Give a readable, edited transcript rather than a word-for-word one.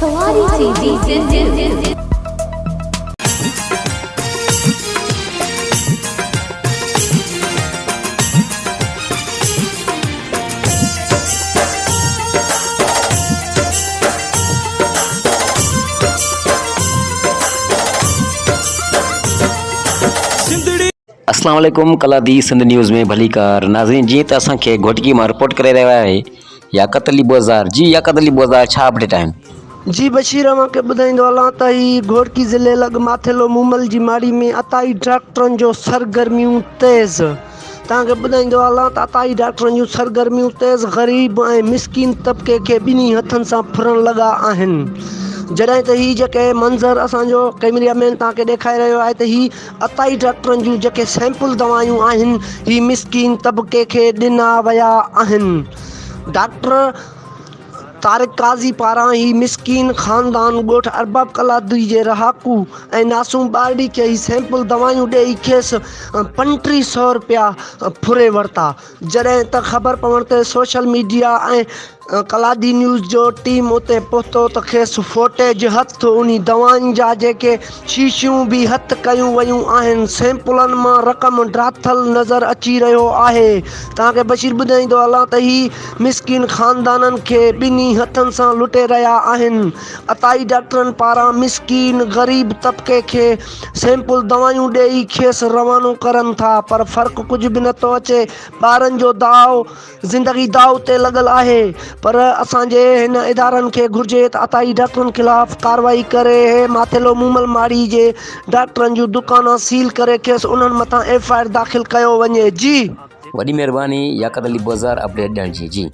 सवारी TV सिंध। अस्सलाम वालेकुम, कलादी सिंध न्यूज़ में भली कार नाज़रीन। जी त असांखे घोटकी मां रिपोर्ट करे रहिया आहे याकत अली बाज़ार। जी याकत अली बाज़ार, छा अपडेट आहिनि? जी बशीर के ॿुधाईंदो हलां त ही घोटकी ज़िले लॻ माथेलो मूमल जी माड़ी में अताई डॉक्टरनि जो सरगर्मियूं तेज़। तव्हांखे ॿुधाईंदो हलां त अताई डॉक्टरनि जूं सरगर्मियूं तेज़ ग़रीब ऐं मिसकिन तबिके खे ॿिन्ही हथनि सां फुरण लॻा आहिनि। जॾहिं त ही जेके मंज़र असांजो कैमरामैन तव्हांखे ॾेखारे रहियो आहे त ही अताई डॉक्टरनि जूं जेके सैंपल दवायूं आहिनि ही मिसकिन तबिके खे ॾिना विया आहिनि। डॉक्टर तारिक काज़ी पारां ही मिसकिन ख़ानदान ॻोठ अरबाब कलादी जे रहाकू ऐं नासूम ॿारड़ी खे ही सैंपल दवायूं ॾेई खेसि 3500 रुपया फुरे वरिता। जॾहिं त ख़बर पवण ते सोशल मीडिया ऐं कलादी न्यूज़ जो टीम उते पहुतो त खेसि फुटेज हथ उन दवाउनि जा जेके शीशियूं बि हथ कयूं वयूं आहिनि। सैंपलनि मां रक़म ड्राथल नज़र अची रहियो आहे। तव्हांखे बशीर ॿुधाईंदो हलां त ही मिसकिन ख़ानदाननि खे ॿिन्ही हथनि सां लुटे रहिया आहिनि। अताई डॉक्टरनि पारां मिसकिन ग़रीब तबिके खे सैंपल दवायूं ॾेई खेसि रवानो करनि था, पर फ़र्क़ु कुझु बि नथो अचे। ॿारनि जो दाव ज़िंदगी दाव ते लॻल आहे, पर असांजे हिन इदारनि खे घुर्जे त अताई डॉक्टरनि ख़िलाफ़ कार्रवाई करे माथेलो मूमल माड़ी जे डॉक्टरनि जूं दुकाना सील करे खेसि उन्हनि मथां FIR दाख़िल कयो वञे। जी वॾी महिरबानी याकत अली बाज़ार अपडेट ॾियण जी। जी